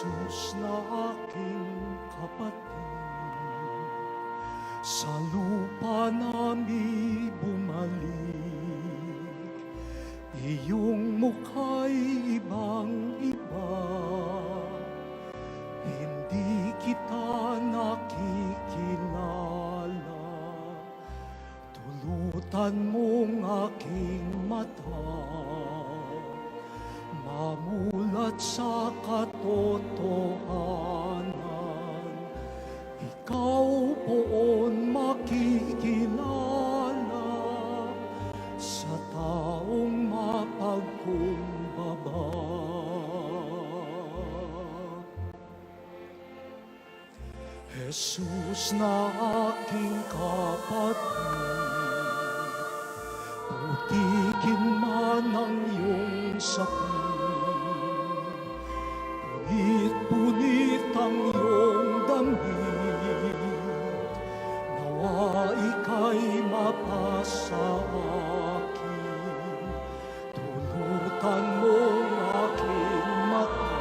Jesus na aking kapatid, sa lupa nami bumalik. Iyong mukha'y ibang-iba, hindi kita nakikilala. Tulutan mong aking mata, mamulat sa katotohanan. Ikaw poon makikilala sa taong mapagkumbaba. Jesus na aking kapatid, putigin man ang iyong sakit, punit-punit ang iyong damit, nawa ika'y mapasa akin. Tulutan mong aking mata,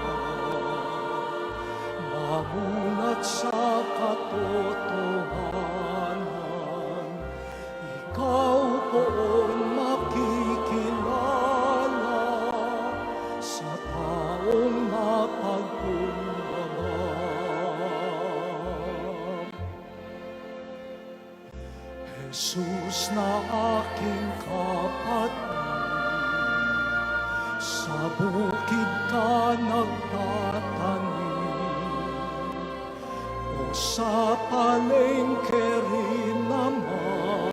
mamulat sa katotohanan. Ikaw poon makikilala sa taong mapagkumbaba. Jesus na aking kapatid, sa bukid ka nagtatanim, o sa palengke rin naman,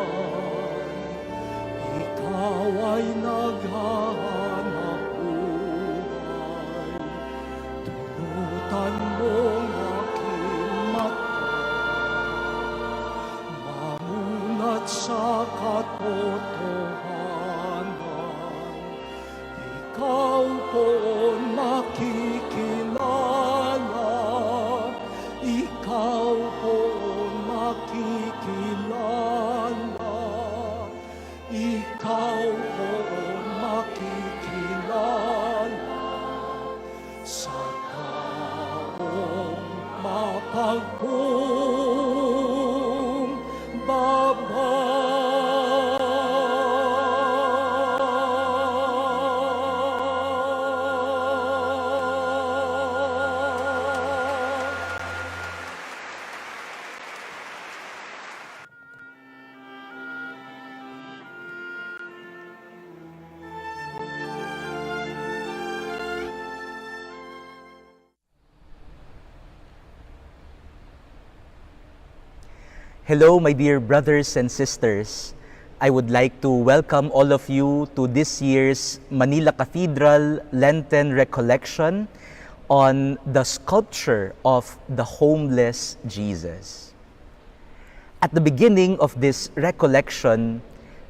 ikaw ay naghahanap buhay. Tulutan mong aking mata, mamulat sa katotohanan. Ikaw poon makikilala, ikaw poon makikilala, ikaw poon makikilala sa taong mapagkumbaba. Hello, my dear brothers and sisters. I would like to welcome all of you to this year's Manila Cathedral Lenten Recollection on the sculpture of the homeless Jesus. At the beginning of this recollection,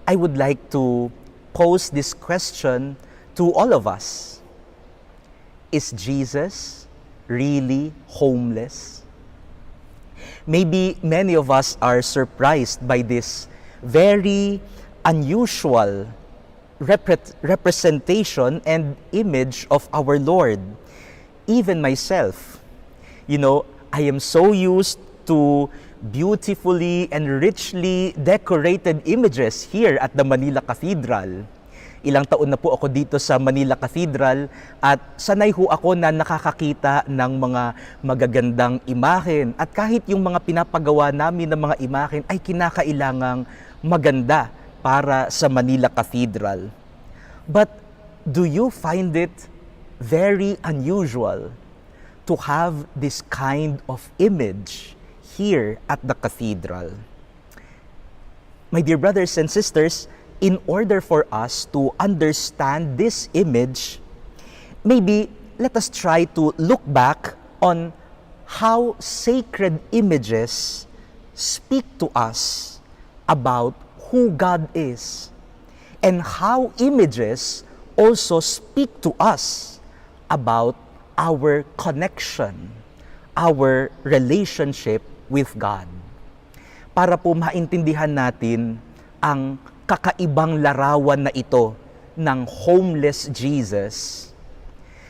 I would like to pose this question to all of us. Is Jesus really homeless? Maybe many of us are surprised by this very unusual representation and image of our Lord. Even myself, I am so used to beautifully and richly decorated images here at the Manila Cathedral. Ilang taon na po ako dito sa Manila Cathedral at sanay ho ako na nakakakita ng mga magagandang imahen at kahit yung mga pinapagawa namin ng mga imahen ay kinakailangang maganda para sa Manila Cathedral. But do you find it very unusual to have this kind of image here at the cathedral? My dear brothers and sisters, in order for us to understand this image, maybe let us try to look back on how sacred images speak to us about who God is, and how images also speak to us about our connection, our relationship with God. Para po maintindihan natin ang kakaibang larawan na ito ng homeless Jesus,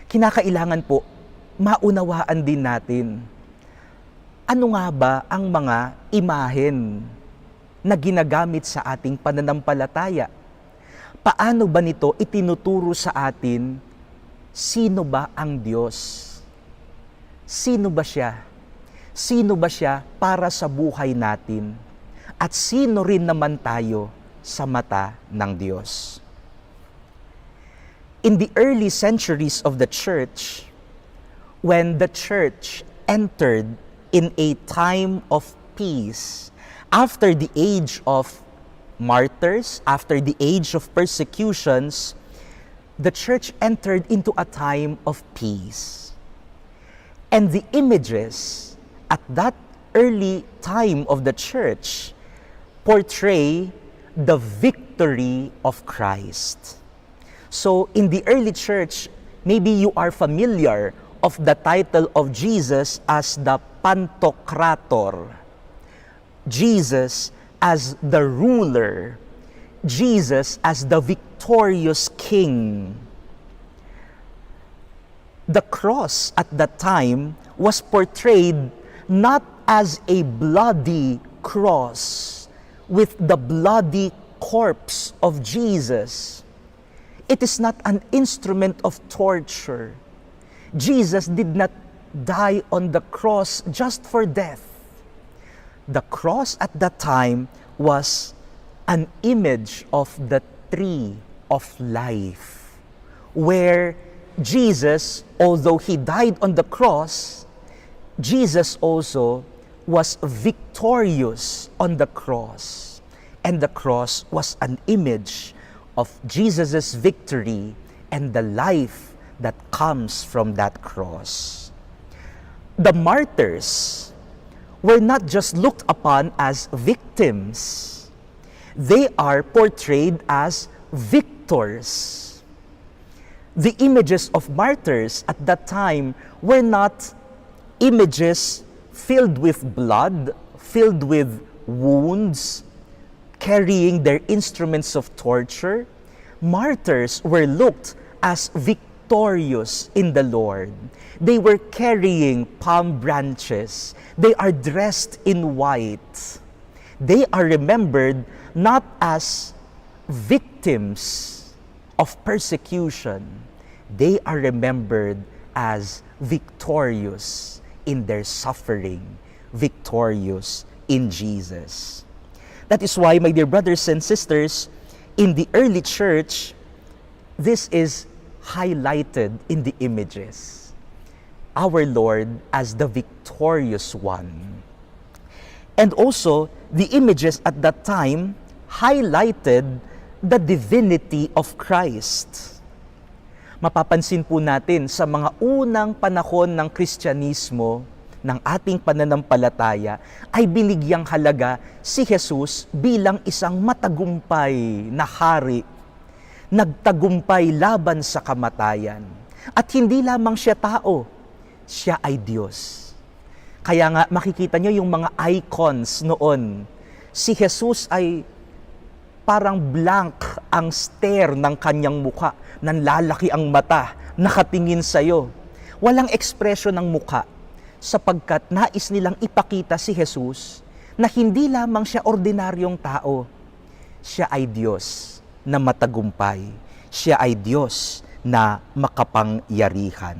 kinakailangan po maunawaan din natin. Ano nga ba ang mga imahen na ginagamit sa ating pananampalataya? Paano ba nito itinuturo sa atin sino ba ang Diyos? Sino ba siya? Sino ba siya para sa buhay natin? At sino rin naman tayo sa mata ng Diyos? In the early centuries of the church, when the church entered in a time of peace, after the age of martyrs, after the age of persecutions, the church entered into a time of peace. And the images at that early time of the church portray the victory of Christ. So in the early church, maybe you are familiar of the title of Jesus as the Pantocrator. Jesus as the ruler. Jesus as the victorious king. The cross at that time was portrayed not as a bloody cross with the bloody corpse of Jesus. It is not an instrument of torture. Jesus did not die on the cross just for death. The cross at that time was an image of the tree of life, where Jesus, although he died on the cross, Jesus also was victorious on the cross. And the cross was an image of Jesus' victory and the life that comes from that cross. The martyrs were not just looked upon as victims. They are portrayed as victors. The images of martyrs at that time were not images filled with blood, filled with wounds, carrying their instruments of torture. Martyrs were looked as victorious in the Lord. They were carrying palm branches. They are dressed in white. They are remembered not as victims of persecution. They are remembered as victorious in their suffering, victorious in Jesus. That is why, my dear brothers and sisters, in the early church, this is highlighted in the images. Our Lord as the victorious one. And also, the images at that time highlighted the divinity of Christ. Mapapansin po natin sa mga unang panahon ng Kristyanismo, ng ating pananampalataya, ay binigyang halaga si Jesus bilang isang matagumpay na hari, nagtagumpay laban sa kamatayan. At hindi lamang siya tao, siya ay Diyos. Kaya nga makikita nyo yung mga icons noon. Si Jesus ay parang blank ang stare ng kanyang mukha, nanlalaki ang mata, nakatingin sa'yo. Walang ekspresyon ng mukha, sapagkat nais nilang ipakita si Jesus na hindi lamang siya ordinaryong tao. Siya ay Diyos na matagumpay. Siya ay Diyos na makapangyarihan.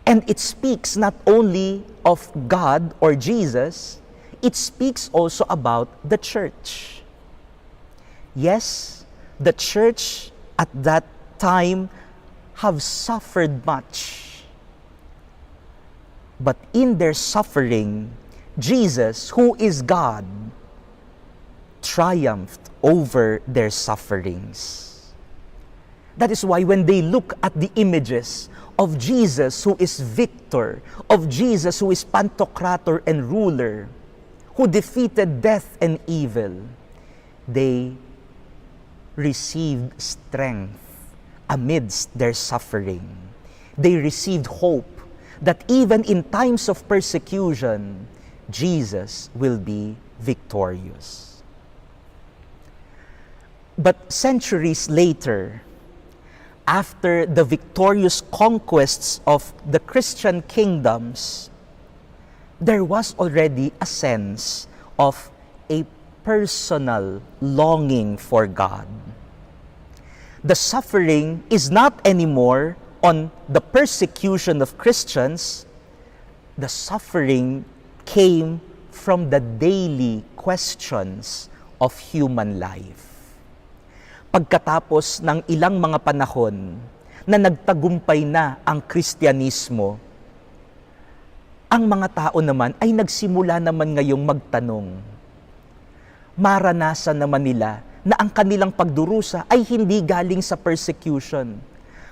And it speaks not only of God or Jesus, it speaks also about the church. Yes, the church at that time have suffered much. But in their suffering, Jesus, who is God, triumphed over their sufferings. That is why when they look at the images of Jesus who is victor, of Jesus who is Pantocrator and ruler, who defeated death and evil, they received strength amidst their suffering. They received hope that even in times of persecution, Jesus will be victorious. But centuries later, after the victorious conquests of the Christian kingdoms, there was already a sense of a personal longing for God. The suffering is not anymore on the persecution of Christians. The suffering came from the daily questions of human life. Pagkatapos ng ilang mga panahon na nagtagumpay na ang Kristyanismo, ang mga tao naman ay nagsimula naman ngayong magtanong. Maranasan naman nila na ang kanilang pagdurusa ay hindi galing sa persecution.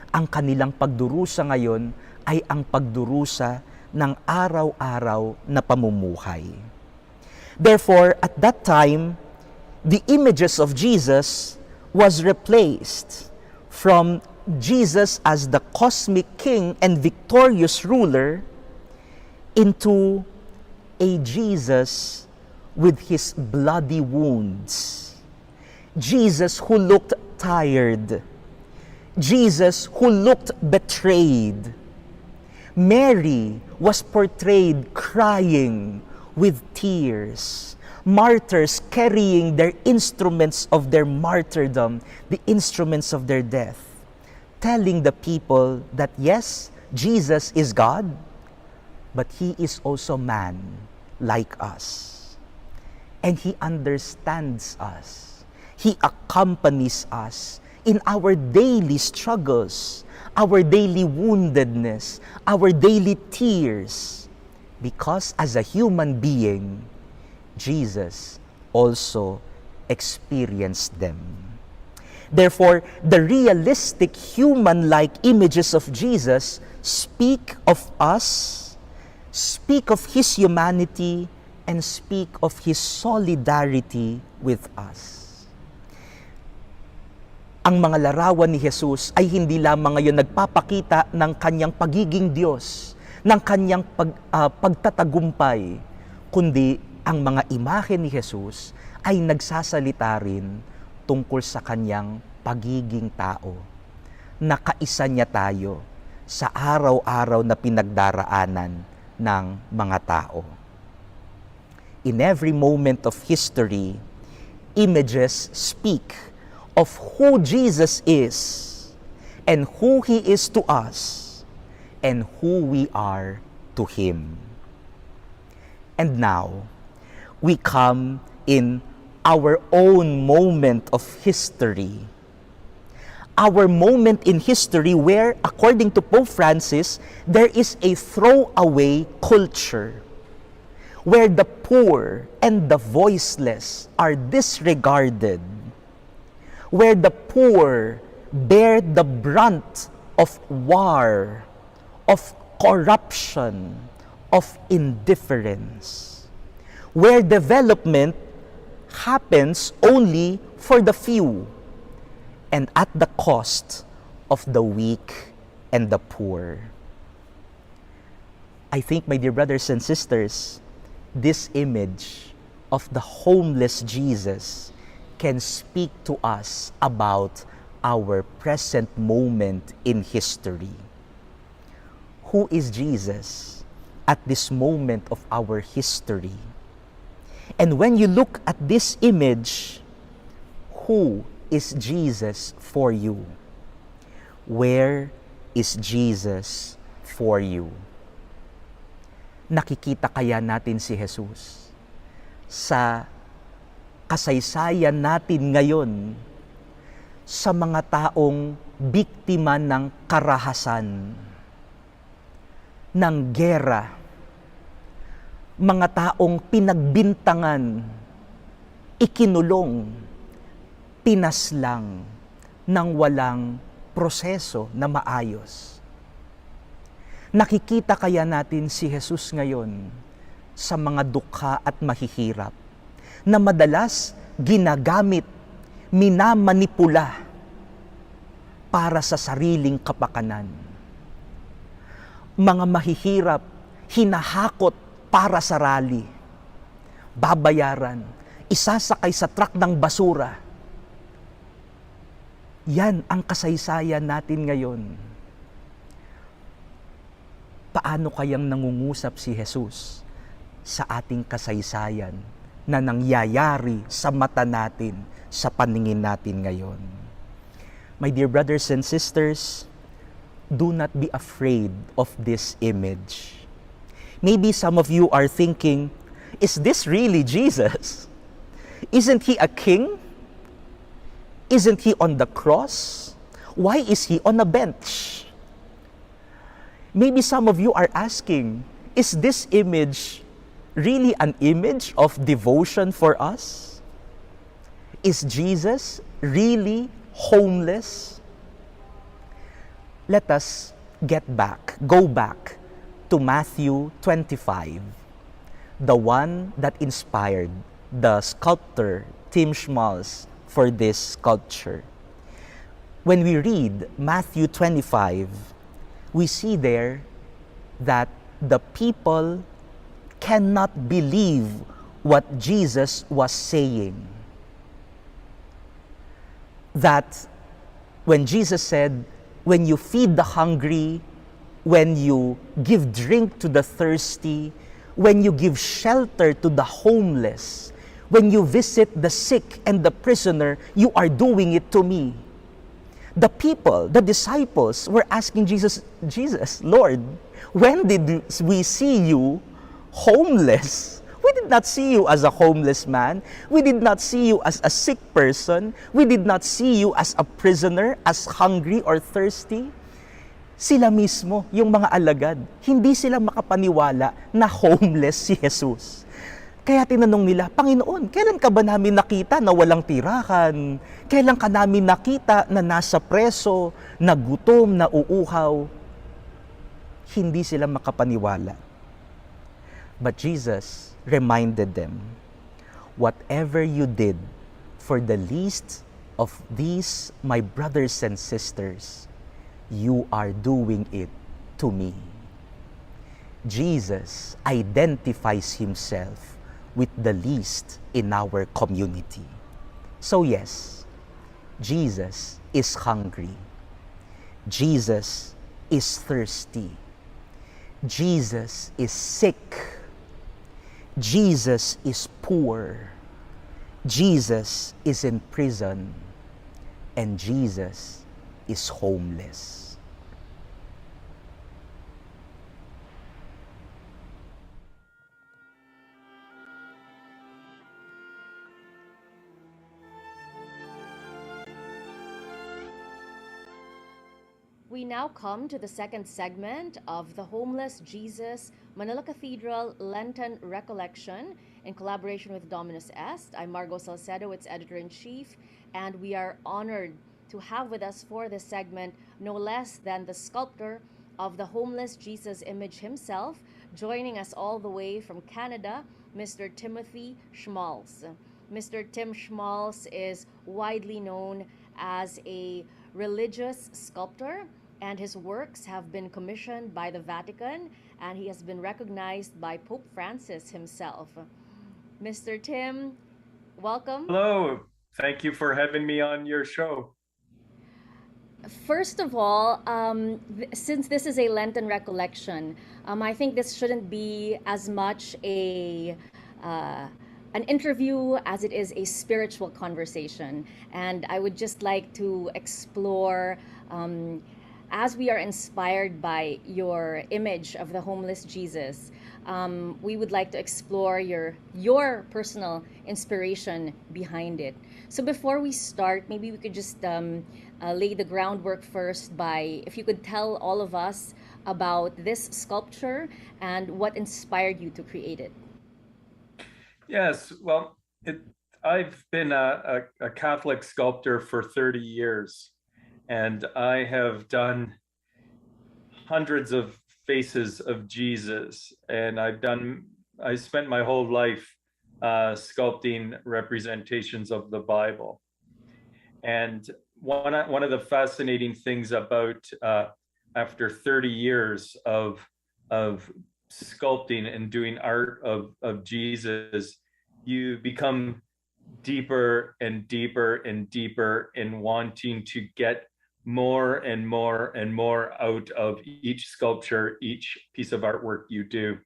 Ang kanilang pagdurusa ngayon ay ang pagdurusa ng araw-araw na pamumuhay. Therefore, at that time, the images of Jesus was replaced from Jesus as the cosmic king and victorious ruler into a Jesus with his bloody wounds. Jesus who looked tired. Jesus who looked betrayed. Mary was portrayed crying with tears. Martyrs carrying their instruments of their martyrdom, the instruments of their death, telling the people that yes, Jesus is God, but He is also man like us. And He understands us. He accompanies us in our daily struggles, our daily woundedness, our daily tears, because as a human being, Jesus also experienced them. Therefore, the realistic human-like images of Jesus speak of us, speak of His humanity, and speak of His solidarity with us. Ang mga larawan ni Jesus ay hindi lamang ngayon nagpapakita ng Kanyang pagiging Diyos, ng Kanyang pagtatagumpay, kundi ang mga imahe ni Jesus ay nagsasalita rin tungkol sa Kanyang pagiging tao. Nakaisa niya tayo sa araw-araw na pinagdaraanan ng mga tao. In every moment of history, images speak of who Jesus is and who He is to us and who we are to Him. And now, we come in our own moment of history. Our moment in history where, according to Pope Francis, there is a throwaway culture, where the poor and the voiceless are disregarded, where the poor bear the brunt of war, of corruption, of indifference, where development happens only for the few and at the cost of the weak and the poor. I think, my dear brothers and sisters, this image of the homeless Jesus can speak to us about our present moment in history. Who is Jesus at this moment of our history? And when you look at this image, who is Jesus for you? Where is Jesus for you? Nakikita kaya natin si Jesus sa kasaysayan natin ngayon, sa mga taong biktima ng karahasan, ng gera, mga taong pinagbintangan, ikinulong, pinaslang ng walang proseso na maayos. Nakikita kaya natin si Jesus ngayon sa mga dukha at mahihirap na madalas ginagamit, minamanipula para sa sariling kapakanan. Mga mahihirap, hinahakot para sa rally, babayaran, isasakay sa truck ng basura, Yan ang kasaysayan natin ngayon. Paano kayang nangungusap si Jesus sa ating kasaysayan na nangyayari sa mata natin, sa paningin natin ngayon? My dear brothers and sisters, do not be afraid of this image. Maybe some of you are thinking, is this really Jesus? Isn't he a king? Isn't he on the cross? Why is he on a bench? Maybe some of you are asking, is this image really an image of devotion for us? Is Jesus really homeless? Let us go back to Matthew 25, the one that inspired the sculptor Tim Schmalz for this sculpture. When we read Matthew 25, we see there that the people cannot believe what Jesus was saying. That when Jesus said, when you feed the hungry, when you give drink to the thirsty, when you give shelter to the homeless, when you visit the sick and the prisoner, you are doing it to me. The people, the disciples, were asking Jesus, Lord, when did we see you homeless? We did not see you as a homeless man. We did not see you as a sick person. We did not see you as a prisoner, as hungry or thirsty. Sila mismo, yung mga alagad, hindi sila makapaniwala na homeless si Jesus. Kaya tinanong nila, Panginoon, kailan ka ba namin nakita na walang tirahan? Kailan ka namin nakita na nasa preso, na gutom, na uuhaw? Hindi sila makapaniwala. But Jesus reminded them, whatever you did for the least of these my brothers and sisters, you are doing it to me. Jesus identifies himself with the least in our community. So yes, Jesus is hungry. Jesus is thirsty. Jesus is sick. Jesus is poor. Jesus is in prison. And Jesus is homeless. We now come to the second segment of the Homeless Jesus Manila Cathedral Lenten Recollection in collaboration with Dominus Est. I'm Margaux, Salcedo, its editor-in-chief, and we are honored to have with us for this segment no less than the sculptor of the Homeless Jesus image himself, joining us all the way from Canada, Mr. Timothy Schmalz. Mr. Tim Schmalz is widely known as a religious sculptor, and his works have been commissioned by the Vatican, and he has been recognized by Pope Francis himself. Mr. Tim, welcome. Hello. Thank you for having me on your show. First of all, since this is a Lenten recollection, I think this shouldn't be as much an interview as it is a spiritual conversation. And I would just like to explore, as we are inspired by your image of the homeless Jesus, we would like to explore your personal inspiration behind it. So before we start, maybe we could just lay the groundwork first by, if you could tell all of us about this sculpture and what inspired you to create it. Yes, well, I've been a Catholic sculptor for 30 years, and I have done hundreds of faces of Jesus, and I spent my whole life sculpting representations of the Bible. And one of the fascinating things about after 30 years of sculpting and doing art of Jesus, you become deeper and deeper and deeper in wanting to get more and more and more out of each sculpture, each piece of artwork you do.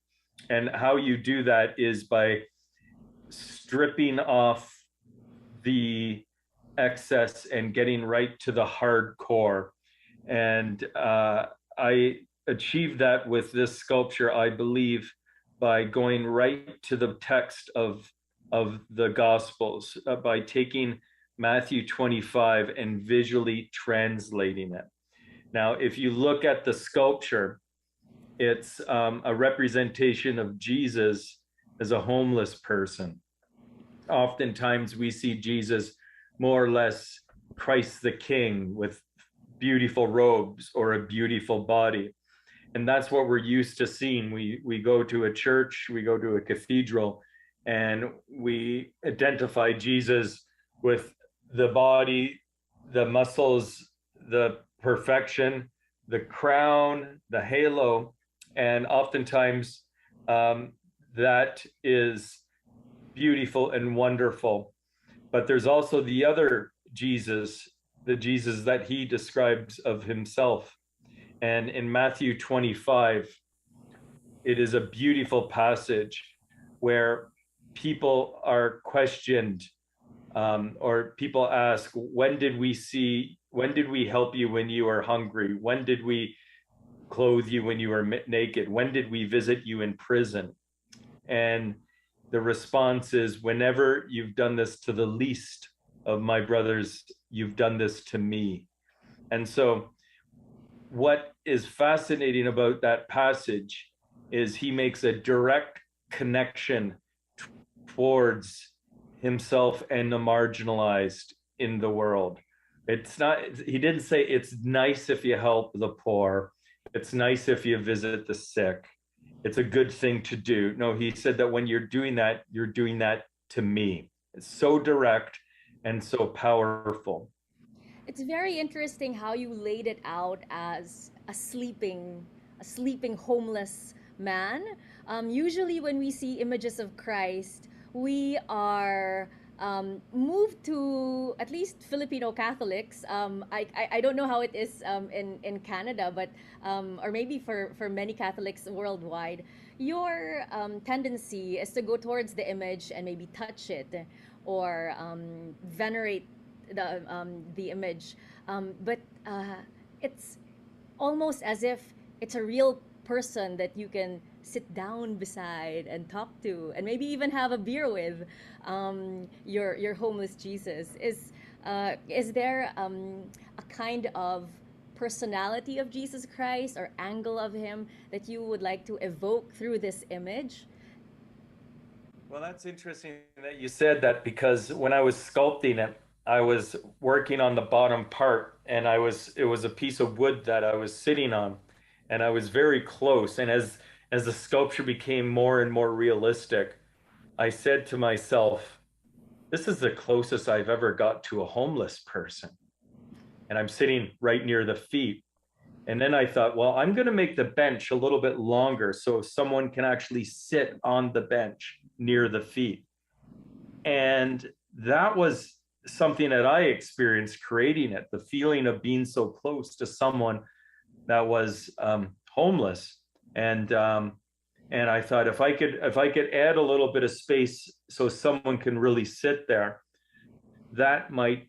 And how you do that is by stripping off the excess and getting right to the hardcore. And I achieved that with this sculpture, I believe, by going right to the text of the Gospels, by taking Matthew 25 and visually translating it. Now, if you look at the sculpture, it's a representation of Jesus as a homeless person. Oftentimes we see Jesus more or less Christ the King with beautiful robes or a beautiful body. And that's what we're used to seeing. We go to a church, we go to a cathedral, and we identify Jesus with the body, the muscles, the perfection, the crown, the halo. And oftentimes that is beautiful and wonderful. But there's also the other Jesus, the Jesus that he describes of himself. And in Matthew 25, it is a beautiful passage where people are questioned, or people ask, when did we help you when you were hungry? When did we clothe you when you were naked? When did we visit you in prison? And the response is, whenever you've done this to the least of my brothers, you've done this to me. And so what is fascinating about that passage is he makes a direct connection towards himself and the marginalized in the world. It's not, he didn't say it's nice if you help the poor, it's nice if you visit the sick, it's a good thing to do. No, he said that when you're doing that to me. It's so direct and so powerful. It's very interesting how you laid it out as a sleeping homeless man. Usually, when we see images of Christ, we are moved to, at least Filipino Catholics. I don't know how it is in Canada, but or maybe for many Catholics worldwide, your tendency is to go towards the image and maybe touch it or venerate the image. But it's almost as if it's a real person that you can sit down beside and talk to and maybe even have a beer with. Your homeless Jesus is there a kind of personality of Jesus Christ or angle of him that you would like to evoke through this image? Well, that's interesting that you said that, because when I was sculpting it, I was working on the bottom part, and it was a piece of wood that I was sitting on, and I was very close. And as the sculpture became more and more realistic, I said to myself, this is the closest I've ever got to a homeless person. And I'm sitting right near the feet. And then I thought, well, I'm going to make the bench a little bit longer so someone can actually sit on the bench near the feet. And that was something that I experienced creating it, the feeling of being so close to someone that was homeless. And I thought, if I could add a little bit of space so someone can really sit there, that might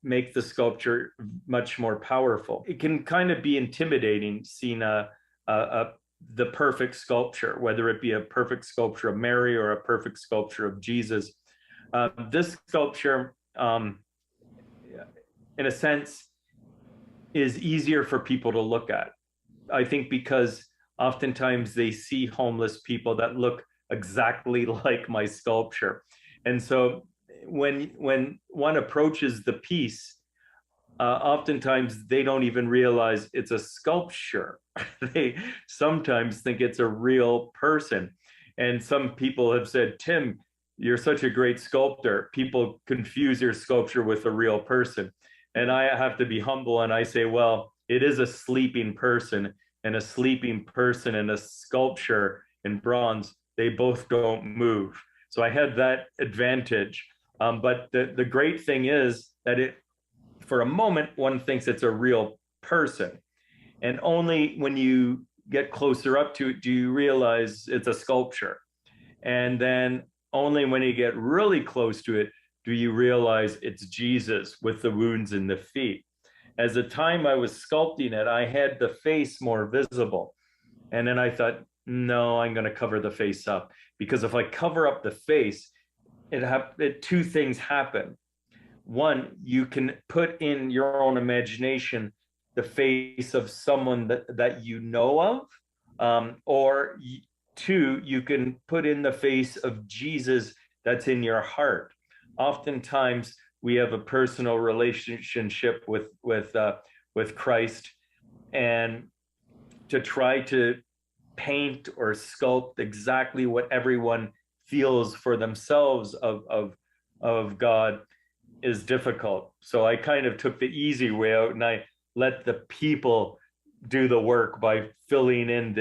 make the sculpture much more powerful. It can kind of be intimidating seeing the perfect sculpture, whether it be a perfect sculpture of Mary or a perfect sculpture of Jesus. This sculpture, in a sense, is easier for people to look at. I think because oftentimes they see homeless people that look exactly like my sculpture. And so when one approaches the piece, oftentimes they don't even realize it's a sculpture. They sometimes think it's a real person. And some people have said, Tim, you're such a great sculptor. People confuse your sculpture with a real person. And I have to be humble and I say, well, it is a sleeping person, and a sleeping person and a sculpture in bronze, they both don't move. So I had that advantage But the great thing is that for a moment, one thinks it's a real person. And only when you get closer up to it do you realize it's a sculpture. And then only when you get really close to it do you realize it's Jesus with the wounds in the feet. As the time I was sculpting it, I had the face more visible. And then I thought, no, I'm going to cover the face up, because if I cover up the face, two things happen. One, you can put in your own imagination the face of someone that you know of, or two, you can put in the face of Jesus that's in your heart. Oftentimes, we have a personal relationship with Christ, and to try to paint or sculpt exactly what everyone feels for themselves of God is difficult. So I kind of took the easy way out, and I let the people do the work by filling in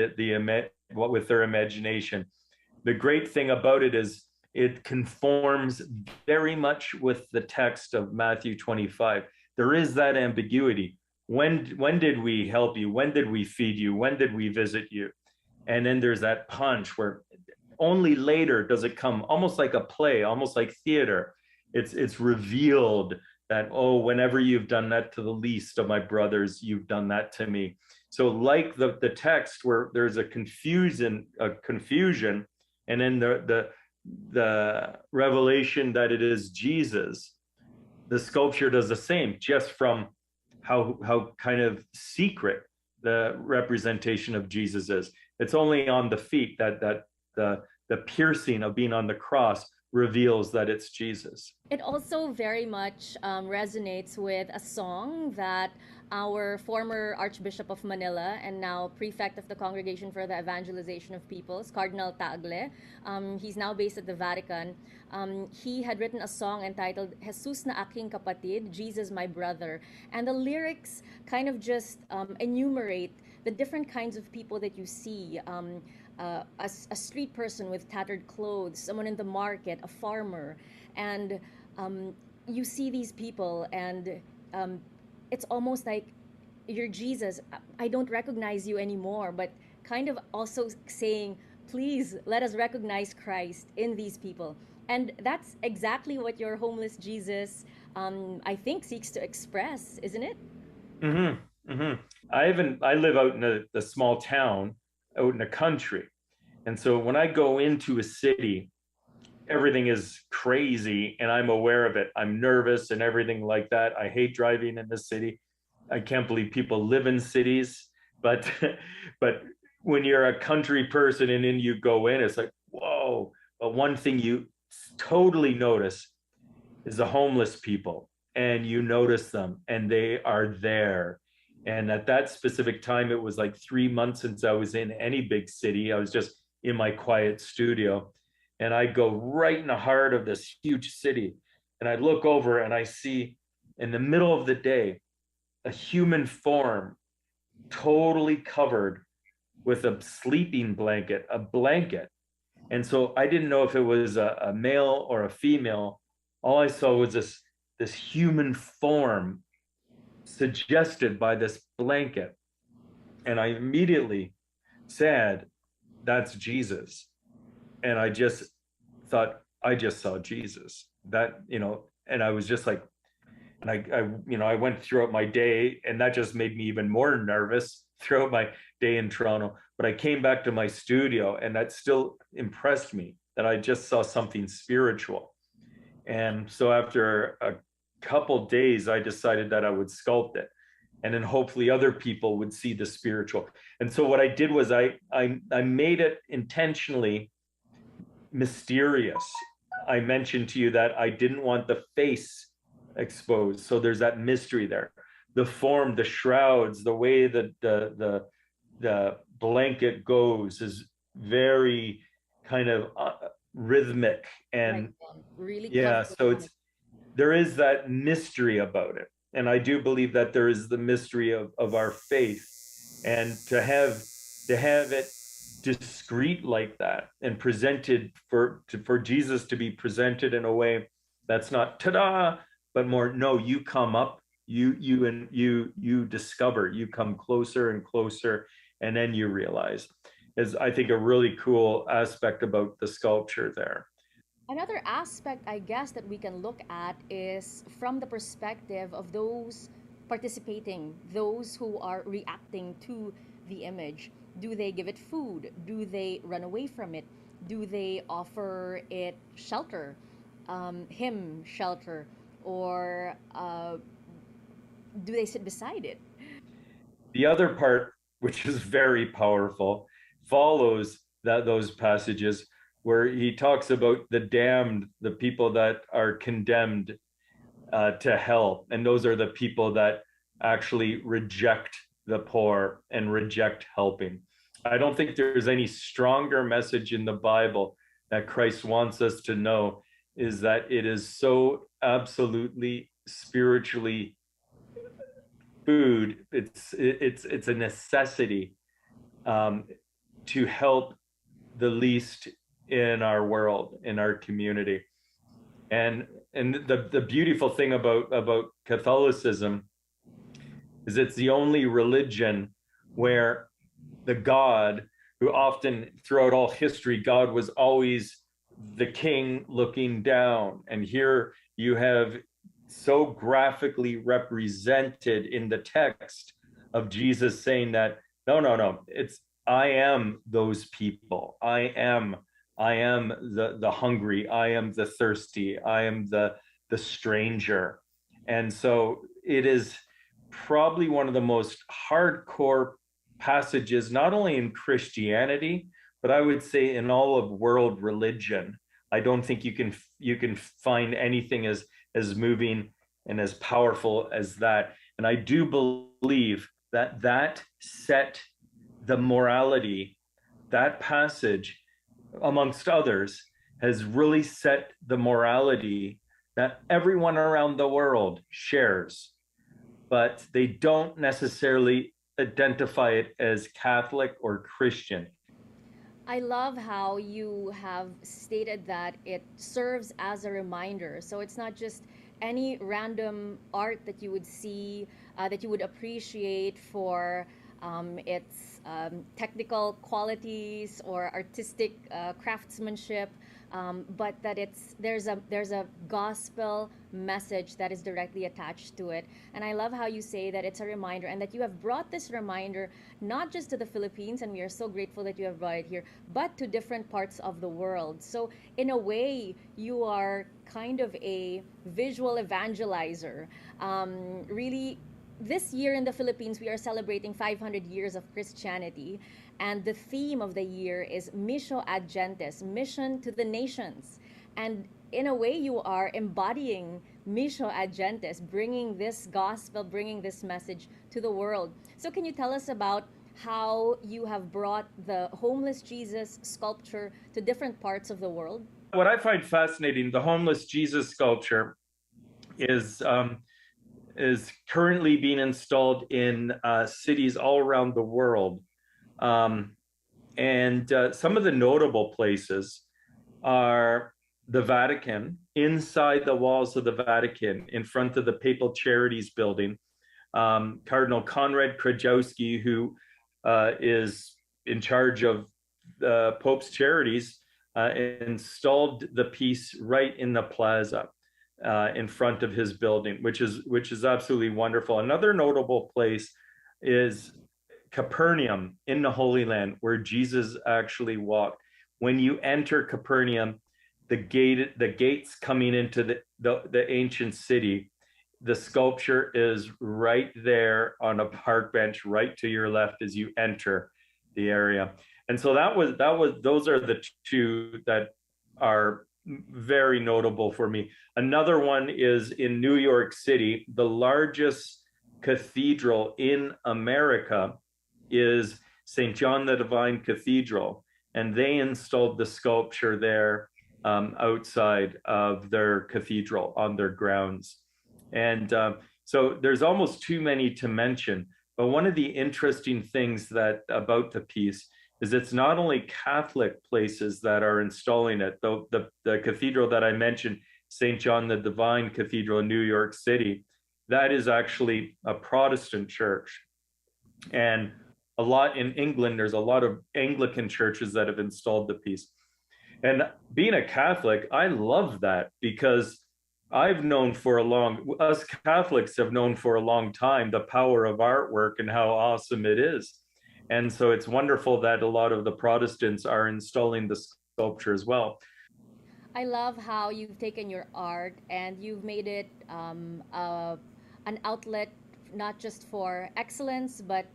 with their imagination. The great thing about it is it conforms very much with the text of Matthew 25. There is that ambiguity. When did we help you? When did we feed you? When did we visit you? And then there's that punch where only later does it come, almost like a play, almost like theater. It's revealed that, oh, whenever you've done that to the least of my brothers, you've done that to me. So like the text where there's a confusion, and then the revelation that it is Jesus, the sculpture does the same, just from how kind of secret the representation of Jesus is. It's only on the feet that the piercing of being on the cross reveals that it's Jesus. It also very much resonates with a song that our former Archbishop of Manila and now Prefect of the Congregation for the Evangelization of Peoples, Cardinal Tagle, he's now based at the Vatican. He had written a song entitled Jesus na aking kapatid, Jesus my brother. And the lyrics kind of just enumerate the different kinds of people that you see. A street person with tattered clothes, someone in the market, a farmer, and you see these people, and it's almost like, you're Jesus, I don't recognize you anymore, but kind of also saying, please let us recognize Christ in these people. And that's exactly what your homeless Jesus, I think, seeks to express, isn't it? Mm-hmm. Mm-hmm. I live out in a small town out in the country. And so when I go into a city, everything is crazy and I'm aware of it. I'm nervous and everything like that. I hate driving in the city. I can't believe people live in cities. But but when you're a country person and then you go in, it's like, whoa. But one thing you totally notice is the homeless people, and you notice them and they are there. And at that specific time, it was like 3 months since I was in any big city. I was just in my quiet studio, and I go right in the heart of this huge city, and I look over and I see in the middle of the day a human form totally covered with a sleeping blanket, a blanket. And so I didn't know if it was a male or a female. All I saw was this human form suggested by this blanket. And I immediately said, that's Jesus. And I just thought, I just saw Jesus. That, and I was just like, and I went throughout my day, and that just made me even more nervous throughout my day in Toronto. But I came back to my studio, and that still impressed me that I just saw something spiritual. And so after a couple days, I decided that I would sculpt it, and then hopefully other people would see the spiritual. And so what I did was I made it intentionally mysterious. I mentioned to you that I didn't want the face exposed, so there's that mystery there. The form, the shrouds, the way that the blanket goes is very kind of rhythmic, and really, yeah, so there is that mystery about it. And I do believe that there is the mystery of our faith, and to have it discreet like that and presented for Jesus to be presented in a way That's not ta-da, but more, no, you come up, you discover, you come closer and closer, and then you realize. Is, I think, a really cool aspect about the sculpture there. Another aspect, I guess, that we can look at is from the perspective of those participating, those who are reacting to the image. Do they give it food? Do they run away from it? Do they offer it shelter, him shelter, or do they sit beside it? The other part, which is very powerful, follows those passages where he talks about the damned, the people that are condemned to hell, and those are the people that actually reject the poor and reject helping. I don't think there's any stronger message in the Bible that Christ wants us to know, is that it is so absolutely spiritually food. It's a necessity to help the least in our world, in our community. And the beautiful thing about Catholicism is it's the only religion where the God, who often throughout all history, God was always the king looking down. And here you have so graphically represented in the text of Jesus saying that, no, it's, I am those people. I am the hungry. I am the thirsty. I am the stranger. And so it is probably one of the most hardcore passages, not only in Christianity, but I would say in all of world religion. I don't think you can find anything as moving and as powerful as that. And I do believe that that set the morality, that passage, amongst others, has really set the morality that everyone around the world shares, but they don't necessarily identify it as Catholic or Christian. I love how you have stated that it serves as a reminder. So it's not just any random art that you would see, that you would appreciate for its technical qualities or artistic craftsmanship, but that there's a gospel message that is directly attached to it. And I love how you say that it's a reminder, and that you have brought this reminder not just to the Philippines, and we are so grateful that you have brought it here, but to different parts of the world. So in a way, you are kind of a visual evangelizer. Really, this year in the Philippines, we are celebrating 500 years of Christianity, and the theme of the year is Missio ad Gentes, mission to the nations. And in a way, you are embodying Missio ad Gentes, bringing this gospel, bringing this message to the world. So can you tell us about how you have brought the homeless Jesus sculpture to different parts of the world? What I find fascinating, the homeless Jesus sculpture is currently being installed in cities all around the world. And some of the notable places are the Vatican, inside the walls of the Vatican, in front of the Papal Charities building. Cardinal Konrad Krajewski, who is in charge of the Pope's Charities, installed the piece right in the plaza in front of his building, which is absolutely wonderful. Another notable place is Capernaum in the Holy Land, where Jesus actually walked. When you enter Capernaum, the gates coming into the ancient city, the sculpture is right there on a park bench right to your left as you enter the area. And so those are the two that are very notable for me. Another one is in New York City. The largest cathedral in America is St. John the Divine Cathedral, and they installed the sculpture there outside of their cathedral on their grounds. And so there's almost too many to mention. But one of the interesting things that about the piece is it's not only Catholic places that are installing it. The cathedral that I mentioned, St. John the Divine Cathedral in New York City, that is actually a Protestant church. And a lot in England, there's a lot of Anglican churches that have installed the piece. And being a Catholic, I love that because us Catholics have known for a long time the power of artwork and how awesome it is. And so it's wonderful that a lot of the Protestants are installing the sculpture as well. I love how you've taken your art and you've made it an outlet not just for excellence, but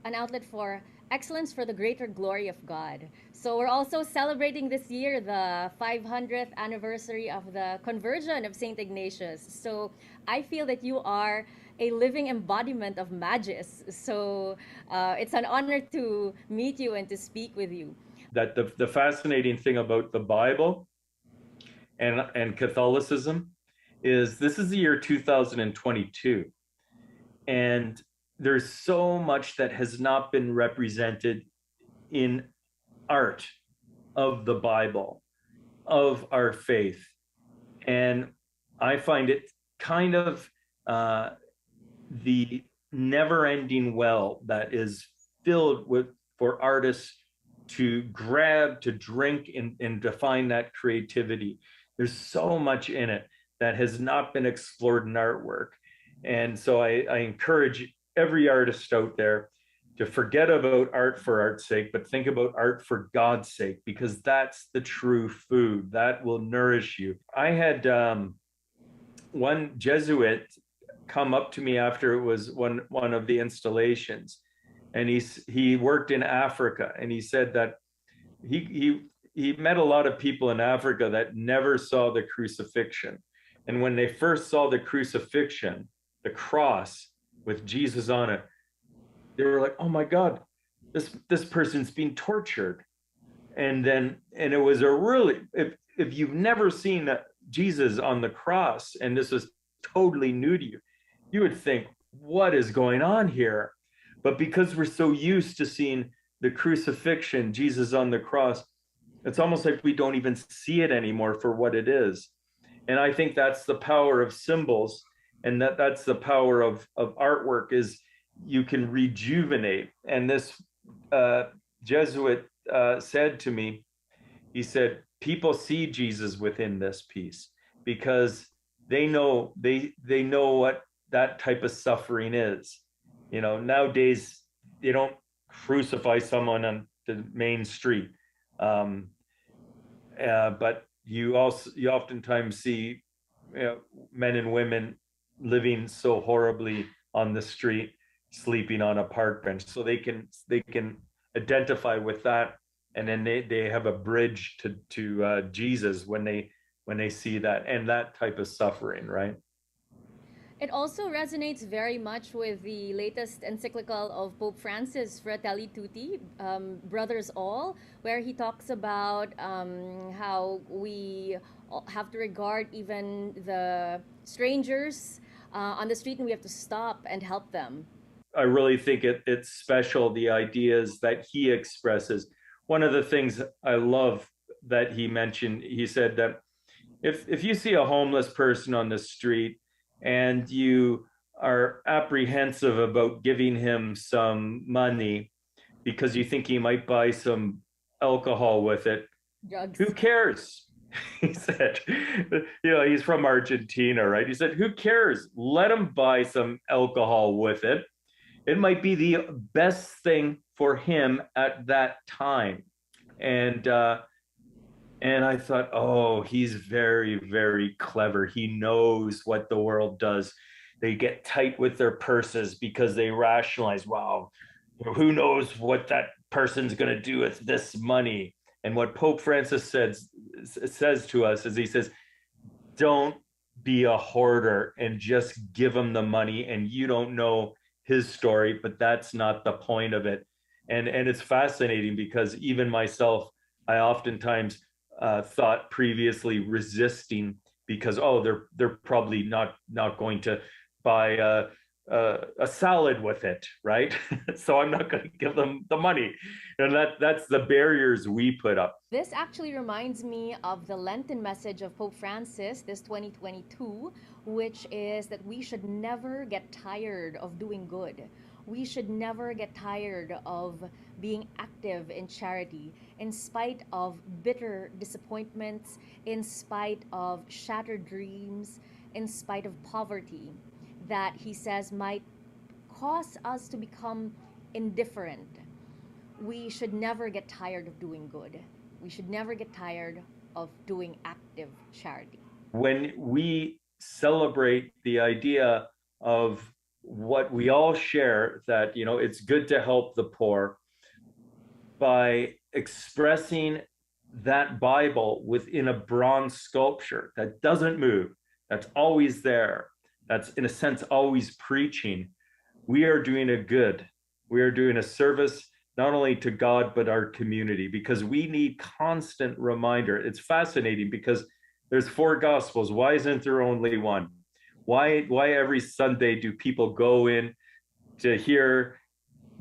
an outlet for excellence for the greater glory of God. So we're also celebrating this year the 500th anniversary of the conversion of St. Ignatius. So I feel that you are a living embodiment of Magis. So it's an honor to meet you and to speak with you. That the fascinating thing about the Bible and Catholicism is this is the year 2022. And there's so much that has not been represented in art of the Bible, of our faith. And I find it kind of the never-ending well that is filled with for artists to grab, to drink, and define that creativity. There's so much in it that has not been explored in artwork. And so I encourage every artist out there to forget about art for art's sake, but think about art for God's sake, because that's the true food that will nourish you. I had one Jesuit come up to me after it was one of the installations, and he worked in Africa, and he said that he met a lot of people in Africa that never saw the crucifixion, and when they first saw the crucifixion, the cross with Jesus on it, they were like, "Oh my God, this person's being tortured." And it was a really, if you've never seen Jesus on the cross and this is totally new to you, you would think, what is going on here? But because we're so used to seeing the crucifixion, Jesus on the cross, it's almost like we don't even see it anymore for what it is. And I think that's the power of symbols, and that's the power of artwork, is you can rejuvenate. And this Jesuit said to me, he said, people see Jesus within this piece because they know what that type of suffering is. You know, nowadays they don't crucify someone on the main street, but you oftentimes see, you know, men and women living so horribly on the street, sleeping on a park bench, so they can identify with that, and then they have a bridge to Jesus when they see that and that type of suffering, right? It also resonates very much with the latest encyclical of Pope Francis, Fratelli Tutti, Brothers All, where he talks about how we have to regard even the strangers on the street, and we have to stop and help them. I really think it's special, the ideas that he expresses. One of the things I love that he mentioned, he said that if you see a homeless person on the street and you are apprehensive about giving him some money because you think he might buy some alcohol with it, Drugs. who cares? He said, you know, he's from Argentina, right? He said, who cares? Let him buy some alcohol with it. It might be the best thing for him at that time. And I thought, oh, he's very, very clever. He knows what the world does. They get tight with their purses because they rationalize, wow, who knows what that person's going to do with this money. And what Pope Francis says to us is, he says, don't be a hoarder and just give him the money, and you don't know his story, but that's not the point of it. And it's fascinating because even myself, I oftentimes thought previously resisting because, oh, they're probably not going to buy a salad with it, right? So I'm not going to give them the money, and that's the barriers we put up. This actually reminds me of the Lenten message of Pope Francis this 2022, which is that we should never get tired of doing good. We should never get tired of being active in charity, in spite of bitter disappointments, in spite of shattered dreams, in spite of poverty, that he says might cause us to become indifferent. We should never get tired of doing good. We should never get tired of doing active charity. When we celebrate the idea of what we all share, that, you know, it's good to help the poor, by expressing that Bible within a bronze sculpture that doesn't move, that's always there, that's in a sense always preaching, we are doing a good. We are doing a service not only to God, but our community, because we need constant reminder. It's fascinating because there's 4 gospels. Why isn't there only one? Why every Sunday do people go in to hear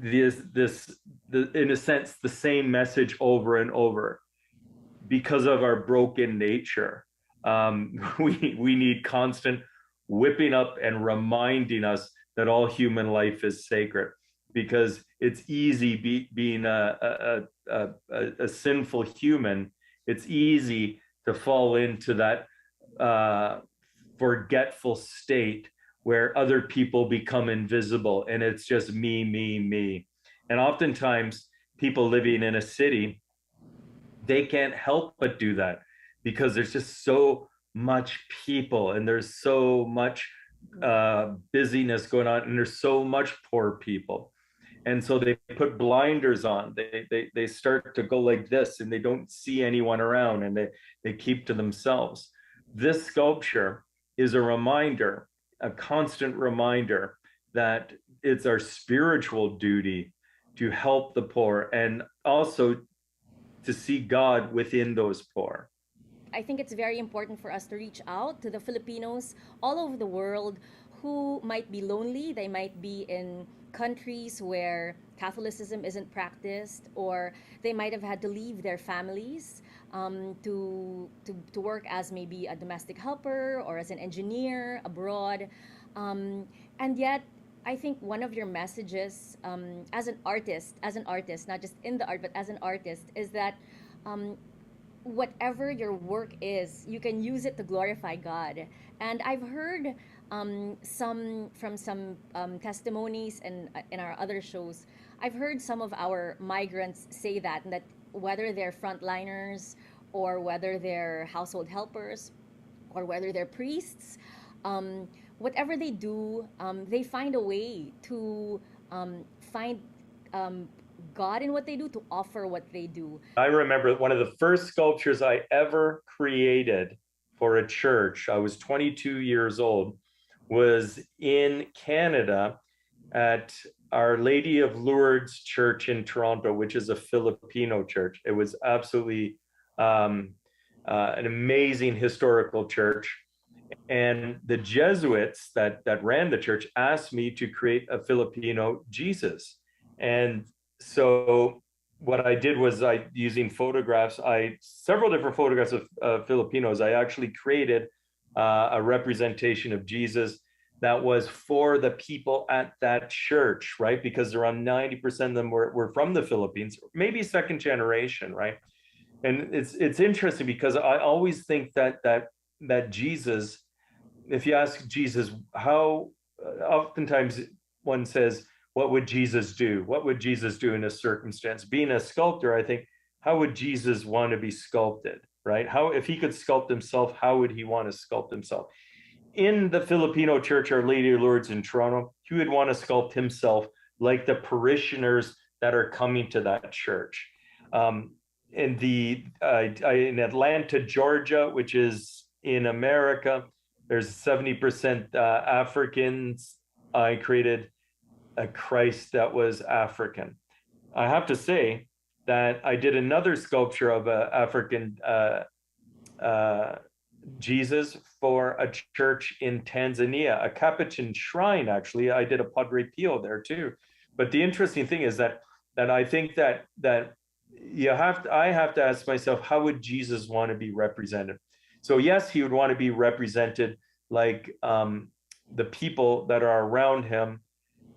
in a sense, the same message over and over? Because of our broken nature. We need constant whipping up and reminding us that all human life is sacred, because it's easy being a sinful human. It's easy to fall into that forgetful state where other people become invisible and it's just me. And oftentimes people living in a city, they can't help but do that because there's just so much people and there's so much busyness going on and there's so much poor people. And so they put blinders on. They start to go like this and they don't see anyone around and they keep to themselves. This sculpture is a reminder, a constant reminder that it's our spiritual duty to help the poor and also to see God within those poor. I think it's very important for us to reach out to the Filipinos all over the world who might be lonely. They might be in countries where Catholicism isn't practiced, or they might have had to leave their families to work as maybe a domestic helper or as an engineer abroad. And yet, I think one of your messages as an artist, not just in the art, but as an artist, is that whatever your work is, you can use it to glorify God. And I've heard some testimonies and in our other shows, I've heard some of our migrants say that whether they're frontliners or whether they're household helpers or whether they're priests, whatever they do, they find a way to find God in what they do, to offer what they do. I remember one of the first sculptures I ever created for a church, I was 22 years old, was in Canada at Our Lady of Lourdes Church in Toronto, which is a Filipino church. It was absolutely an amazing historical church. And the Jesuits that ran the church asked me to create a Filipino Jesus. And so what I did was, using photographs, several different photographs of Filipinos, I actually created a representation of Jesus that was for the people at that church, right? Because around 90% of them were from the Philippines, maybe second generation, right? And it's interesting because I always think that Jesus, if you ask Jesus, how oftentimes one says, what would Jesus do? What would Jesus do in a circumstance? Being a sculptor, I think, how would Jesus want to be sculpted, right? If he could sculpt himself, how would he want to sculpt himself? In the Filipino church, Our Lady of Lourdes in Toronto, he would want to sculpt himself like the parishioners that are coming to that church. In Atlanta, Georgia, which is in America, there's 70% Africans. I created a Christ that was African. I have to say that I did another sculpture of an African Jesus for a church in Tanzania, a Capuchin shrine. Actually, I did a Padre Pio there too. But the interesting thing is that I think that I have to ask myself, how would Jesus want to be represented? So yes, he would want to be represented like the people that are around him,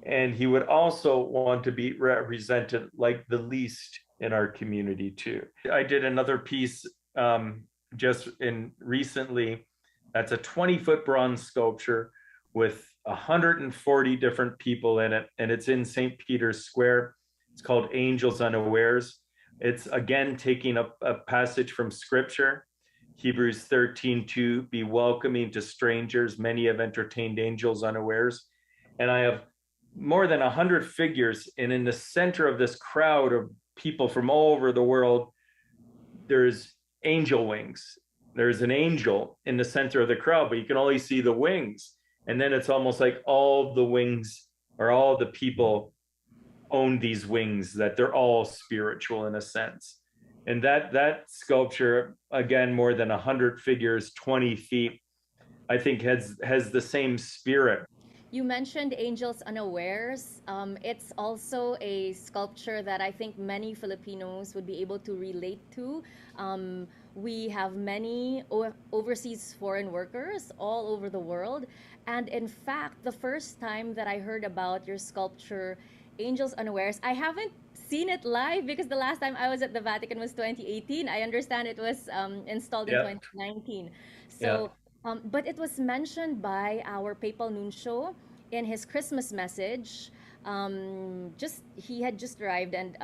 and he would also want to be represented like the least in our community too. I did another piece just in recently. That's a 20-foot bronze sculpture with 140 different people in it, and it's in St. Peter's Square. It's called Angels Unawares. It's again taking a passage from Scripture, Hebrews 13:2, be welcoming to strangers. Many have entertained angels unawares. And I have more than 100 figures, and in the center of this crowd of people from all over the world, there's angel wings. There's an angel in the center of the crowd, but you can only see the wings. And then it's almost like all the wings, or all the people own these wings, that they're all spiritual in a sense. And that sculpture, again, more than 100 figures, 20 feet, I think has the same spirit. You mentioned Angels Unawares. It's also a sculpture that I think many Filipinos would be able to relate to. We have many overseas foreign workers all over the world. And in fact, the first time that I heard about your sculpture, Angels Unawares, I haven't seen it live because the last time I was at the Vatican was 2018. I understand it was installed in Yeah. 2019. Yeah. So but it was mentioned by our papal nuncio in his Christmas message. Just he had just arrived and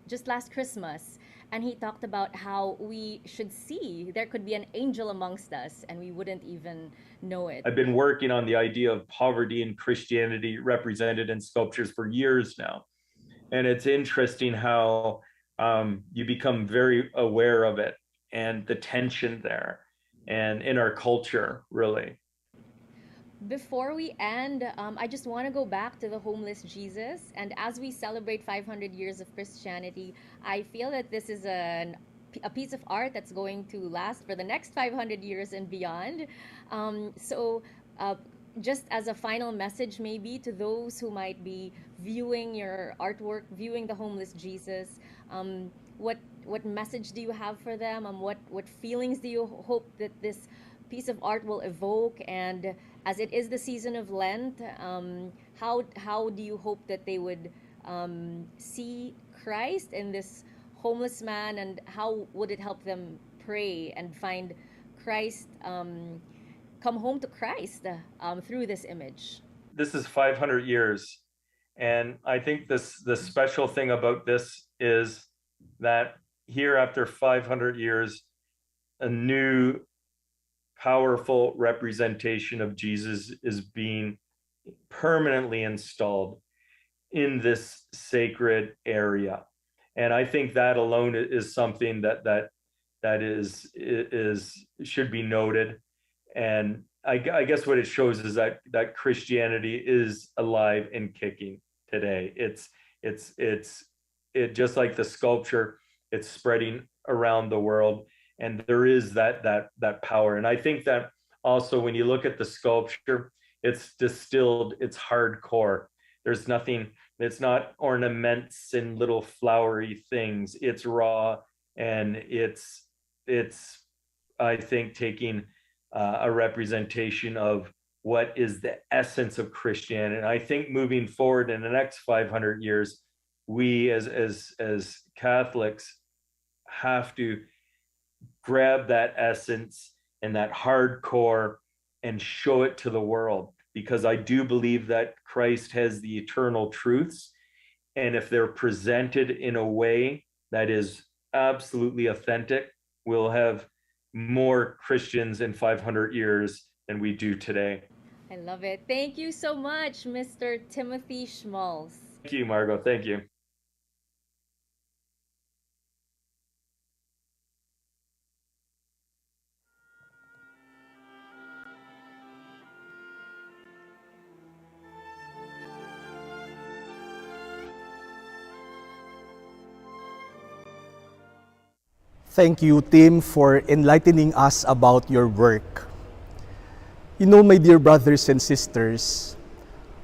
just last Christmas, and he talked about how we should see there could be an angel amongst us, and we wouldn't even know it. I've been working on the idea of poverty and Christianity represented in sculptures for years now. And it's interesting how you become very aware of it and the tension there and in our culture, really. Before we end, I just want to go back to the homeless Jesus. And as we celebrate 500 years of Christianity, I feel that this is a piece of art that's going to last for the next 500 years and beyond. So, just as a final message, maybe to those who might be viewing your artwork, viewing the homeless Jesus, what message do you have for them? What feelings do you hope that this piece of art will evoke? And as it is the season of Lent, how do you hope that they would see Christ in this homeless man, and how would it help them pray and find Christ, come home to Christ through this image? This is 500 years. And I think the special thing about this is that here, after 500 years, a new powerful representation of Jesus is being permanently installed in this sacred area. And I think that alone is something that is should be noted. And I guess what it shows is that Christianity is alive and kicking today. It just like the sculpture, it's spreading around the world, and there is that power. And I think that also when you look at the sculpture, it's distilled, it's hardcore. There's nothing, it's not ornaments and little flowery things. It's raw, and it's I think taking a representation of what is the essence of Christianity. And I think moving forward in the next 500 years, we as Catholics have to grab that essence and that hardcore and show it to the world, because I do believe that Christ has the eternal truths. And if they're presented in a way that is absolutely authentic, we'll have more Christians in 500 years than we do today. I love it. Thank you so much, Mr. Timothy Schmalz. Thank you, Margaux. Thank you. Thank you, Tim, for enlightening us about your work. You know, my dear brothers and sisters,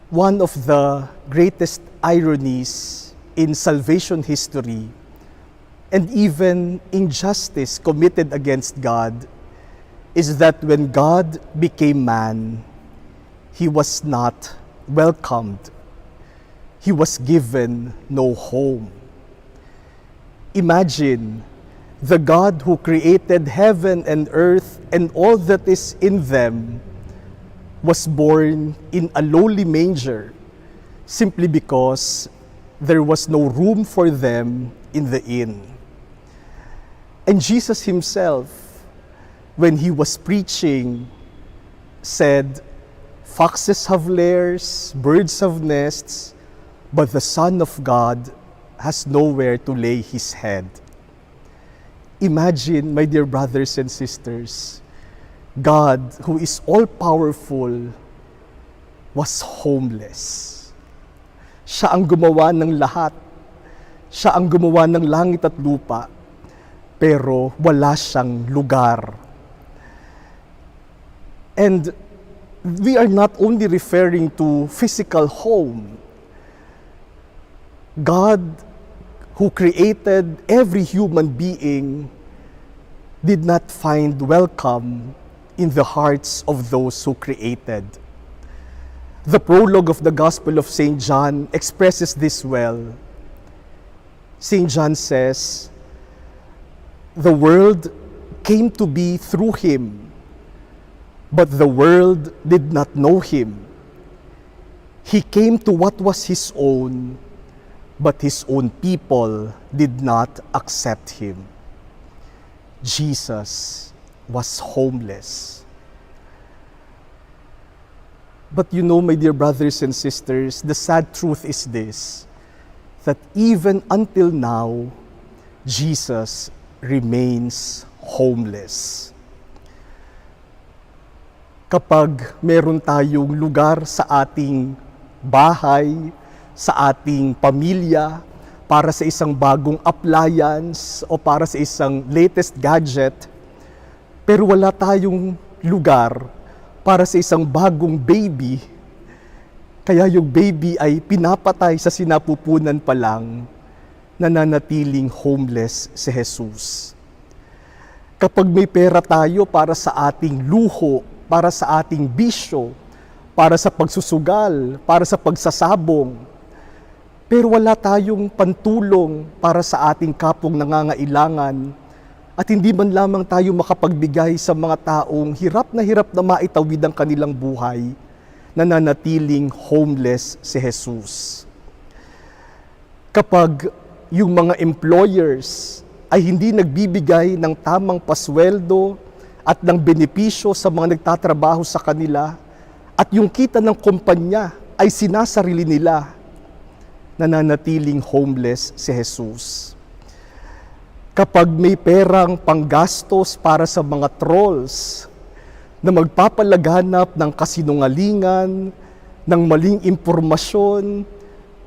one of the greatest ironies in salvation history and even injustice committed against God is that when God became man, he was not welcomed. He was given no home. Imagine the God who created heaven and earth and all that is in them was born in a lowly manger simply because there was no room for them in the inn. And Jesus himself, when he was preaching, said, "Foxes have lairs, birds have nests, but the Son of God has nowhere to lay his head." Imagine, my dear brothers and sisters, God, who is all-powerful, was homeless. Siya ang gumawa ng lahat. Siya ang gumawa ng langit at lupa, pero wala siyang lugar. And we are not only referring to physical home. God, who created every human being, did not find welcome in the hearts of those who created. The prologue of the Gospel of St. John expresses this well. St. John says, "The world came to be through him, but the world did not know him. He came to what was his own, but his own people did not accept him." Jesus was homeless. But you know, my dear brothers and sisters, the sad truth is this, that even until now, Jesus remains homeless. Kapag meron tayong lugar sa ating bahay, sa ating pamilya, para sa isang bagong appliance o para sa isang latest gadget, pero wala tayong lugar para sa isang bagong baby, kaya yung baby ay pinapatay sa sinapupunan pa lang, nananatiling homeless si Jesus. Kapag may pera tayo para sa ating luho, para sa ating bisyo, para sa pagsusugal, para sa pagsasabong, pero wala tayong pantulong para sa ating kapong nangangailangan at hindi man lamang tayo makapagbigay sa mga taong hirap na maitawid ang kanilang buhay, nananatiling homeless si Jesus. Kapag yung mga employers ay hindi nagbibigay ng tamang pasweldo at ng benepisyo sa mga nagtatrabaho sa kanila at yung kita ng kumpanya ay sinasarili nila, nananatiling homeless si Jesus. Kapag may perang panggastos para sa mga trolls na magpapalaganap ng kasinungalingan, ng maling impormasyon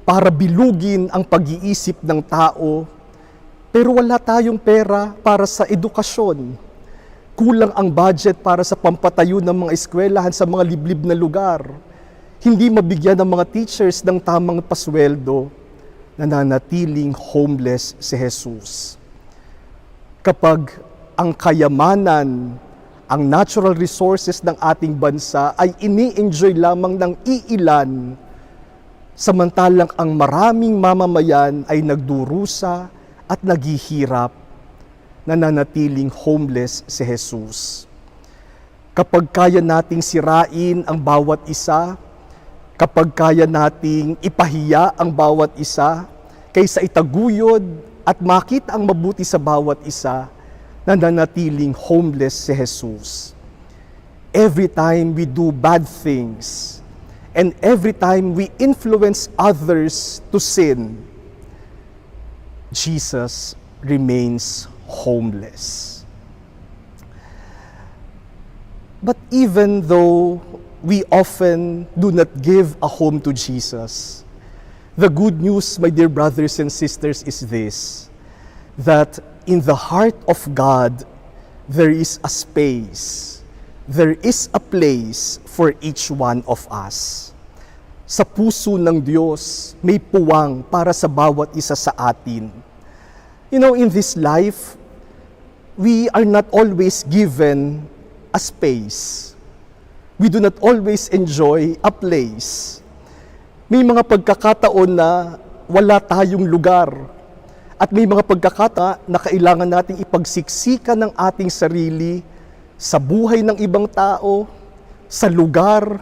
para bilugin ang pag-iisip ng tao, pero wala tayong pera para sa edukasyon. Kulang ang budget para sa pampatayo ng mga eskwelahan sa mga liblib na lugar. Hindi mabigyan ng mga teachers ng tamang pasweldo, nananatiling homeless si Jesus. Kapag ang kayamanan, ang natural resources ng ating bansa ay ini-enjoy lamang ng iilan, samantalang ang maraming mamamayan ay nagdurusa at naghihirap, nananatiling homeless si Jesus. Kapag kaya nating sirain ang bawat isa, kapag kaya nating ipahiya ang bawat isa, kaysa itaguyod at makita ang mabuti sa bawat isa, nananatiling homeless si Jesus. Every time we do bad things, and every time we influence others to sin, Jesus remains homeless. But even though we often do not give a home to Jesus, the good news, my dear brothers and sisters, is this, that in the heart of God, there is a space, there is a place for each one of us. Sa puso ng Diyos, may puwang para sa bawat isa sa atin. You know, in this life, we are not always given a space. We do not always enjoy a place. May mga pagkakataon na wala tayong lugar. At may mga pagkakataon na kailangan nating ipagsiksikan ng ating sarili sa buhay ng ibang tao, sa lugar,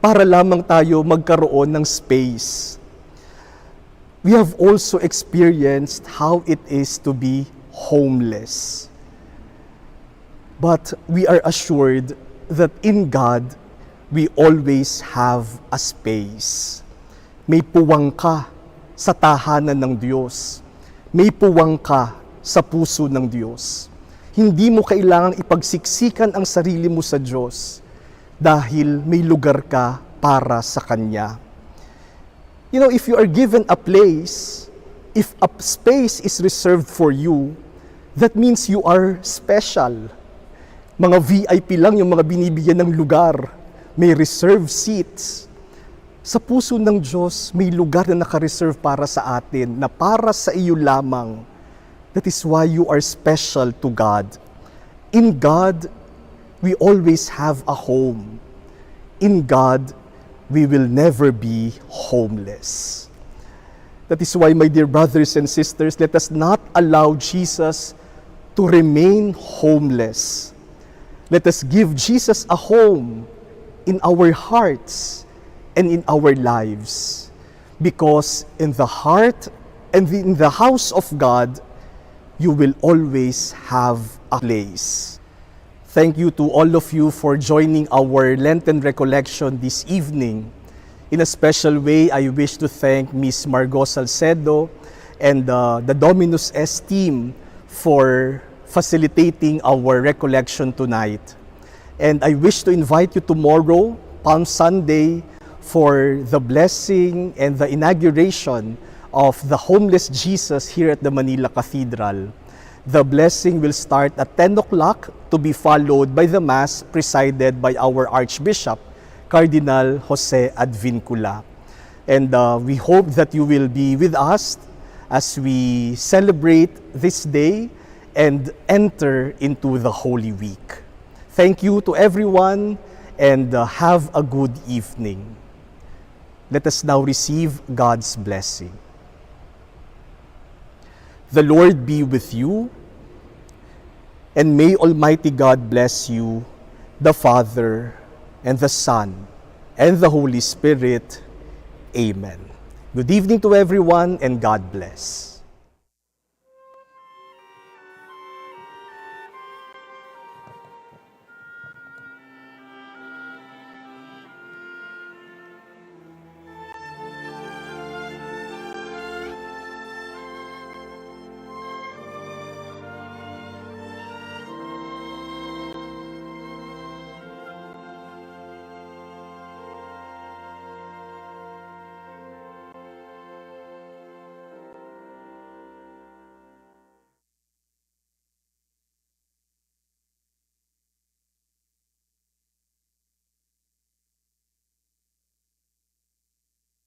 para lamang tayo magkaroon ng space. We have also experienced how it is to be homeless. But we are assured that in God, we always have a space. May puwang ka sa tahanan ng Diyos. May puwang ka sa puso ng Diyos. Hindi mo kailangang ipagsiksikan ang sarili mo sa Diyos dahil may lugar ka para sa Kanya. You know, if you are given a place, if a space is reserved for you, that means you are special. Mga VIP lang yung mga binibigyan ng lugar. May reserved seats. Sa puso ng Diyos, may lugar na naka-reserve para sa atin, na para sa iyo lamang. That is why you are special to God. In God, we always have a home. In God, we will never be homeless. That is why, my dear brothers and sisters, let us not allow Jesus to remain homeless. Let us give Jesus a home in our hearts and in our lives. Because in the heart and in the house of God, you will always have a place. Thank you to all of you for joining our Lenten Recollection this evening. In a special way, I wish to thank Ms. Margaux Salcedo and the Dominus team for facilitating our recollection tonight. And I wish to invite you tomorrow, Palm Sunday, for the blessing and the inauguration of the homeless Jesus here at the Manila Cathedral. The blessing will start at 10 o'clock to be followed by the Mass presided by our Archbishop, Cardinal Jose Advincula. And we hope that you will be with us as we celebrate this day and enter into the Holy Week. Thank you to everyone and have a good evening. Let us now receive God's blessing. The Lord be with you, and may Almighty God bless you, the Father, and the Son, and the Holy Spirit. Amen. Good evening to everyone, and God bless.